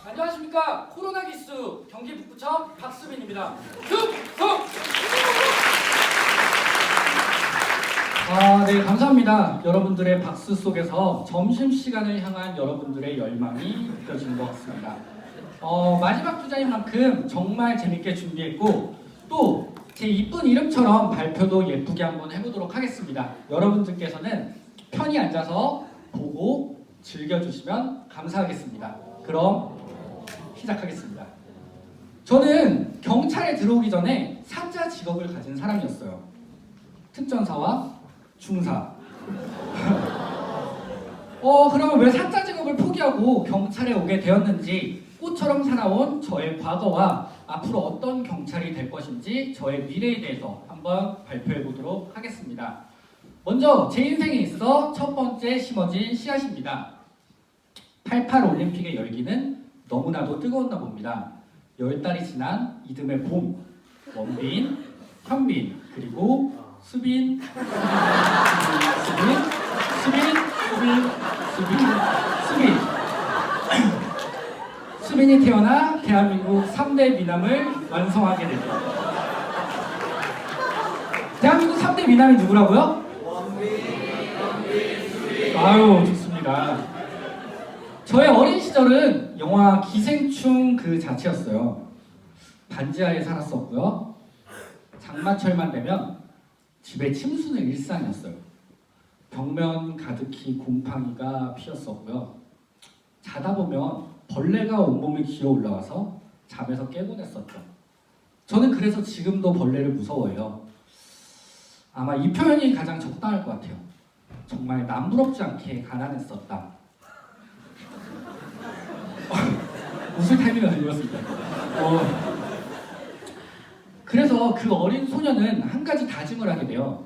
안녕하십니까. 코로나 기수 경기 북부청 박수빈입니다. 득석! 네, 감사합니다. 여러분들의 박수 속에서 점심시간을 향한 여러분들의 열망이 느껴지는 것 같습니다. 마지막 주자인 만큼 정말 재밌게 준비했고 또 제 이쁜 이름처럼 발표도 예쁘게 한번 해보도록 하겠습니다. 여러분들께서는 편히 앉아서 보고 즐겨주시면 감사하겠습니다. 그럼 시작하겠습니다. 저는 경찰에 들어오기 전에 사자 직업을 가진 사람이었어요. 특전사와 중사. 그러면 왜 사자 직업을 포기하고 경찰에 오게 되었는지, 꽃처럼 살아온 저의 과거와 앞으로 어떤 경찰이 될 것인지 저의 미래에 대해서 한번 발표해 보도록 하겠습니다. 먼저 제 인생에 있어 첫 번째 심어진 씨앗입니다. 88 올림픽의 열기는 너무나도 뜨거웠나 봅니다. 10달이 지난 이듬해 봄, 원빈, 현빈, 그리고 수빈, 수빈이 태어나 대한민국 3대 미남을 완성하게 되죠. 대한민국 3대 미남이 누구라고요? 아유, 좋습니다. 저의 어린 시절은 영화 기생충 그 자체였어요. 반지하에 살았었고요. 장마철만 되면 집에 침수는 일상이었어요. 벽면 가득히 곰팡이가 피었었고요. 자다 보면 벌레가 온몸에 기어 올라와서 잠에서 깨곤 했었죠. 저는 그래서 지금도 벌레를 무서워해요. 아마 이 표현이 가장 적당할 것 같아요. 정말 남부럽지 않게 가난했었다. 웃을 타이밍이 아니었습니다. 그래서 그 어린 소녀는 한 가지 다짐을 하게 돼요.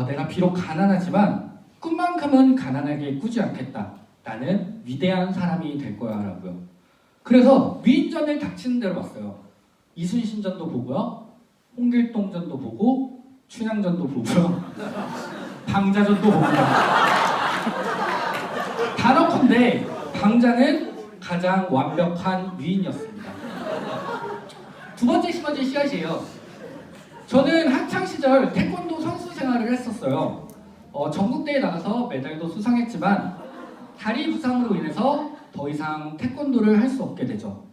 내가 비록 가난하지만 꿈만큼은 가난하게 꾸지 않겠다. 나는 위대한 사람이 될 거야 라고요. 그래서 위인전을 닥치는 대로 봤어요. 이순신전도 보고요. 홍길동전도 보고 춘향전도 보고요. 방자전도 보고요. 단언컨대 방자는 가장 완벽한 위인이었습니다. 두 번째 심어진 씨앗이에요. 저는 학창시절 태권도 선수 생활을 했었어요. 전국대회 나가서 메달도 수상했지만 다리 부상으로 인해서 더 이상 태권도를 할 수 없게 되죠.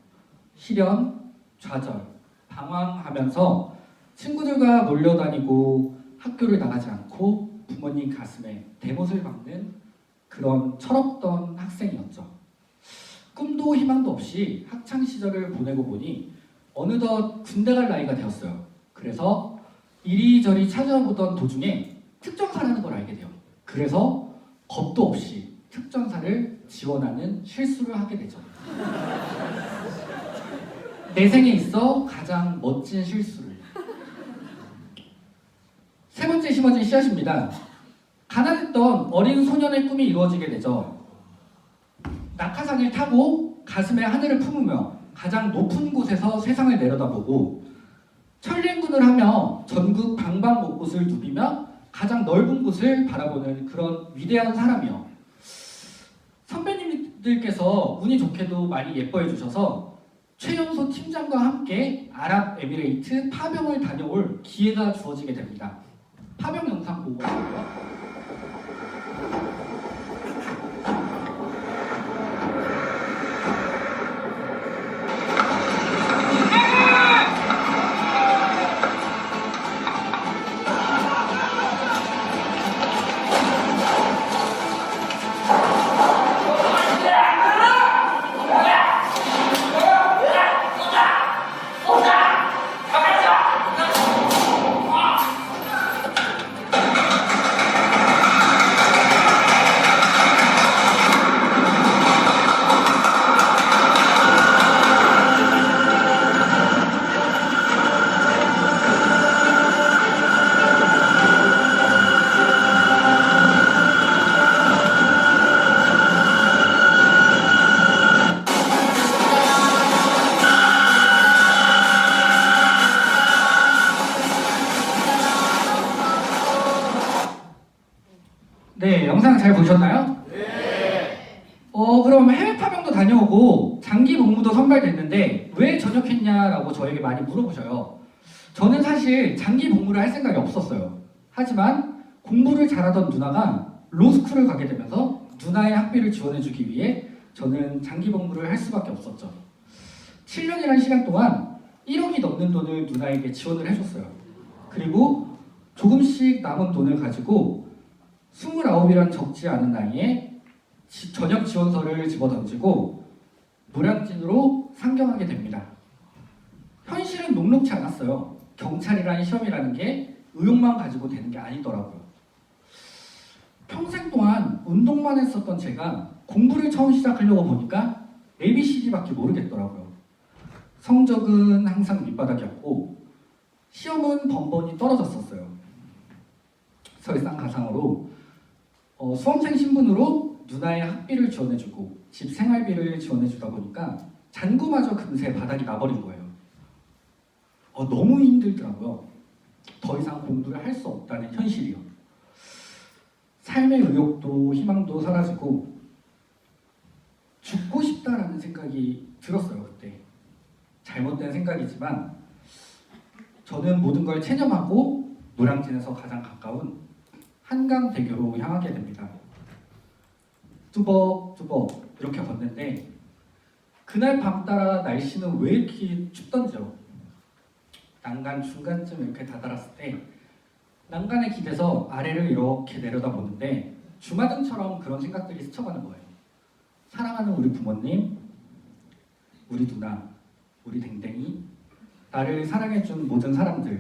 실연, 좌절, 방황하면서 친구들과 몰려다니고 학교를 나가지 않고 부모님 가슴에 대못을 박는 그런 철없던 학생이었죠. 꿈도 희망도 없이 학창시절을 보내고 보니 어느덧 군대 갈 나이가 되었어요. 그래서 이리저리 찾아보던 도중에 특전사라는 걸 알게 돼요. 그래서 겁도 없이 특전사를 지원하는 실수를 하게 되죠. 내 생에 있어 가장 멋진 실수를. 세 번째 심어진 씨앗입니다. 가난했던 어린 소년의 꿈이 이루어지게 되죠. 낙하산을 타고 가슴에 하늘을 품으며 가장 높은 곳에서 세상을 내려다보고 천린군을 하며 전국 방방곳곳을 누비며 가장 넓은 곳을 바라보는 그런 위대한 사람이요. 선배님들께서 운이 좋게도 많이 예뻐해 주셔서 최연소 팀장과 함께 아랍에미레이트 파병을 다녀올 기회가 주어지게 됩니다. 파병 영상 보고 가고요. 네, 영상 잘 보셨나요? 네. 그럼 해외 파병도 다녀오고 장기 복무도 선발됐는데 왜 전역했냐라고 저에게 많이 물어보셔요. 저는 사실 장기 복무를 할 생각이 없었어요. 하지만 공부를 잘하던 누나가 로스쿨을 가게 되면서 누나의 학비를 지원해주기 위해 저는 장기 복무를 할 수밖에 없었죠. 7년이라는 시간 동안 1억이 넘는 돈을 누나에게 지원을 해줬어요. 그리고 조금씩 남은 돈을 가지고 29이란 적지 않은 나이에 전역 지원서를 집어던지고 노량진으로 상경하게 됩니다. 현실은 녹록지 않았어요. 경찰이라는 시험이라는 게 의욕만 가지고 되는 게 아니더라고요. 평생 동안 운동만 했었던 제가 공부를 처음 시작하려고 보니까 ABCD밖에 모르겠더라고요. 성적은 항상 밑바닥이었고 시험은 번번이 떨어졌었어요. 설상가상으로 수험생 신분으로 누나의 학비를 지원해주고 집 생활비를 지원해주다 보니까 잔고마저 금세 바닥이 나버린 거예요. 너무 힘들더라고요. 더 이상 공부를 할 수 없다는 현실이요. 삶의 의욕도 희망도 사라지고 죽고 싶다라는 생각이 들었어요. 그때 잘못된 생각이지만 저는 모든 걸 체념하고 노량진에서 가장 가까운 한강대교로 향하게 됩니다. 뚜벅뚜벅 이렇게 걷는데 그날 밤 따라 날씨는 왜 이렇게 춥던지요. 난간 중간쯤 이렇게 다다랐을 때 난간에 기대서 아래를 이렇게 내려다보는데 주마등처럼 그런 생각들이 스쳐가는 거예요. 사랑하는 우리 부모님, 우리 누나, 우리 댕댕이, 나를 사랑해준 모든 사람들이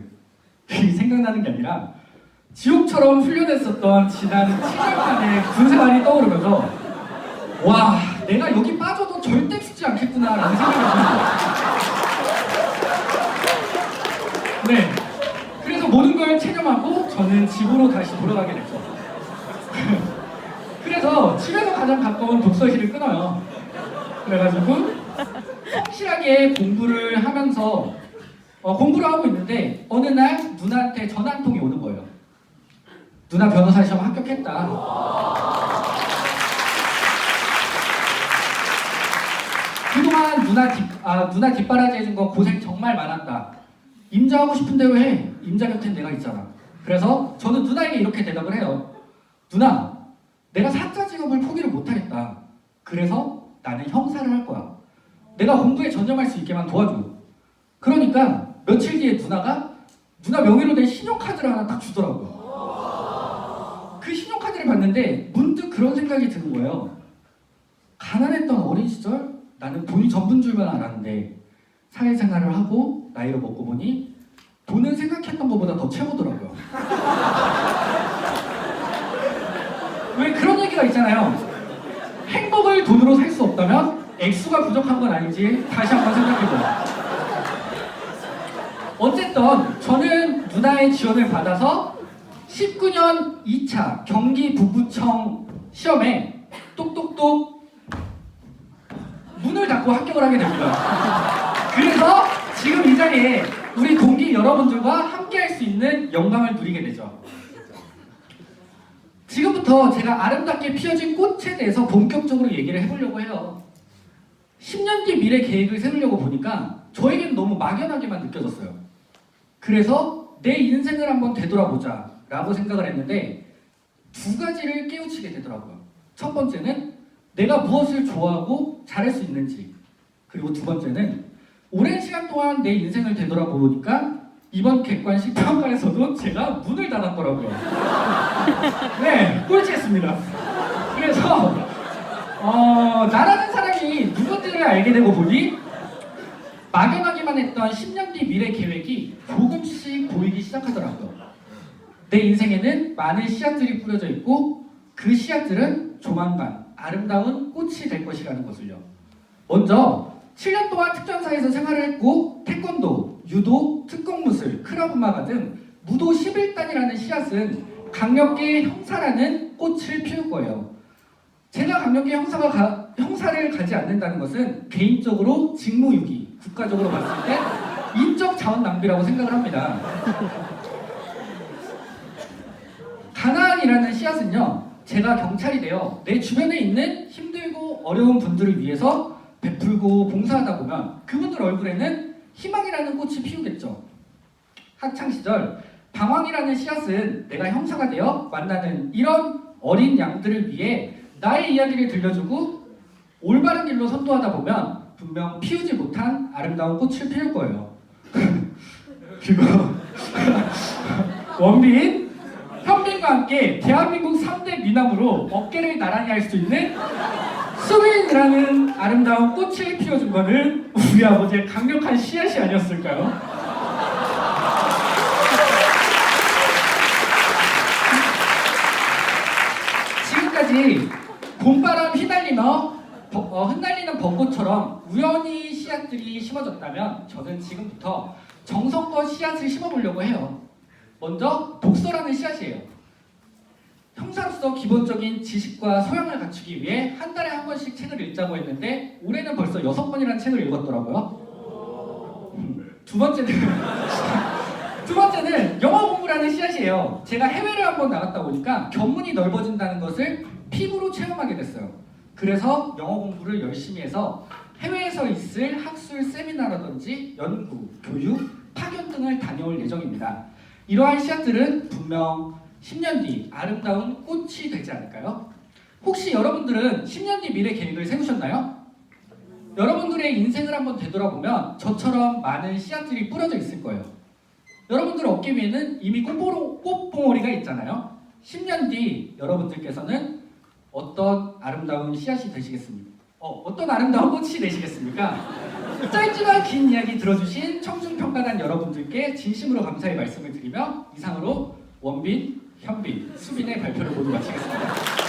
생각나는 게 아니라 지옥처럼 훈련했었던 지난 7년간의 군생활이 떠오르면서 와, 내가 여기 빠져도 절대 죽지 않겠구나라는 생각이 듭니다. 네, 그래서 모든 걸 체념하고 저는 집으로 다시 돌아가게 됐죠. 그래서 집에서 가장 가까운 독서실을 끊어요. 그래가지고 성실하게 공부를 하면서 공부를 하고 있는데 어느 날 누나한테 전화 한 통이 오는 거예요. 누나 변호사 시험 합격했다. 그동안 누나 뒷바라지 해준 거 고생 정말 많았다. 임자하고 싶은 대로 해. 임자 곁엔 내가 있잖아. 그래서 저는 누나에게 이렇게 대답을 해요. 누나, 내가 사자 직업을 포기를 못하겠다. 그래서 나는 형사를 할 거야. 내가 공부에 전념할 수 있게만 도와줘. 그러니까 며칠 뒤에 누나 명의로 된 신용카드를 하나 딱 주더라고요. 그 신용카드를 봤는데 문득 그런 생각이 드는 거예요. 가난했던 어린 시절 나는 돈이 전부인 줄만 알았는데 사회생활을 하고 나이를 먹고 보니 돈은 생각했던 것보다 더 최고더라고요. 왜 그런 얘기가 있잖아요. 행복을 돈으로 살 수 없다면 액수가 부족한 건 아닌지 다시 한번 생각해보자. 어쨌든 저는 누나의 지원을 받아서 19년 2차 경기 북부청 시험에 똑똑똑 문을 닫고 합격을 하게 됩니다. 그래서 지금 이 자리에 우리 동기 여러분들과 함께 할 수 있는 영광을 누리게 되죠. 지금부터 제가 아름답게 피어진 꽃에 대해서 본격적으로 얘기를 해보려고 해요. 10년 뒤 미래 계획을 세우려고 보니까 저에게는 너무 막연하게만 느껴졌어요. 그래서 내 인생을 한번 되돌아보자 라고 생각을 했는데 두 가지를 깨우치게 되더라고요. 첫 번째는 내가 무엇을 좋아하고 잘할 수 있는지, 그리고 두 번째는 오랜 시간 동안 내 인생을 되돌아보니까 이번 객관식 평가에서도 제가 문을 닫았더라고요. 네, 꼴찌했습니다. 그래서 나라는 사람이 누군지를 알게 되고 보니 막연하기만 했던 10년 뒤 미래 계획이 조금씩 보이기 시작하더라고요. 내 인생에는 많은 씨앗들이 뿌려져 있고 그 씨앗들은 조만간 아름다운 꽃이 될 것이라는 것을요. 먼저 7년 동안 특전사에서 생활을 했고 태권도, 유도, 특공무술, 크라브마가 등 무도 11단이라는 씨앗은 강력계 형사라는 꽃을 피울 거예요. 제가 강력계 형사를 가지 않는다는 것은 개인적으로 직무유기, 국가적으로 봤을 때 인적 자원 낭비라고 생각을 합니다. 가나안이라는 씨앗은요, 제가 경찰이 되어 내 주변에 있는 힘들고 어려운 분들을 위해서 베풀고 봉사하다 보면 그분들 얼굴에는 희망이라는 꽃이 피우겠죠. 학창시절 방황이라는 씨앗은 내가 형사가 되어 만나는 이런 어린 양들을 위해 나의 이야기를 들려주고 올바른 길로 선도하다 보면 분명 피우지 못한 아름다운 꽃을 피울 거예요. 그리고 원빈, 현빈과 함께 대한민국 3대 미남으로 어깨를 나란히 할 수 있는 수빈이라는 아름다운 꽃을 피워준 거는 우리 아버지의 강력한 씨앗이 아니었을까요? 지금까지 봄바람 흩날리는 벚꽃처럼 우연히 씨앗들이 심어졌다면 저는 지금부터 정성껏 씨앗을 심어보려고 해요. 먼저 독서라는 씨앗이에요. 형사로서 기본적인 지식과 소양을 갖추기 위해 한 달에 한 권씩 책을 읽자고 했는데 올해는 벌써 6권이라는 책을 읽었더라고요. 두 번째는 영어 공부라는 씨앗이에요. 제가 해외를 한번 나갔다 보니까 견문이 넓어진다는 것을 피부로 체험하게 됐어요. 그래서 영어 공부를 열심히 해서 해외에서 있을 학술 세미나라든지 연구, 교육, 파견 등을 다녀올 예정입니다. 이러한 씨앗들은 분명 10년 뒤 아름다운 꽃이 되지 않을까요? 혹시 여러분들은 10년 뒤 미래 계획을 세우셨나요? 여러분들의 인생을 한번 되돌아보면 저처럼 많은 씨앗들이 뿌려져 있을 거예요. 여러분들 어깨 위에는 이미 꽃봉오리가 있잖아요. 10년 뒤 여러분들께서는 어떤 아름다운 씨앗이 되시겠습니까? 어떤 아름다운 꽃이 되시겠습니까? 짧지만 긴 이야기 들어주신 청중평가단 여러분들께 진심으로 감사의 말씀을 드리며 이상으로 원빈, 현빈, 수빈의 발표를 모두 마치겠습니다.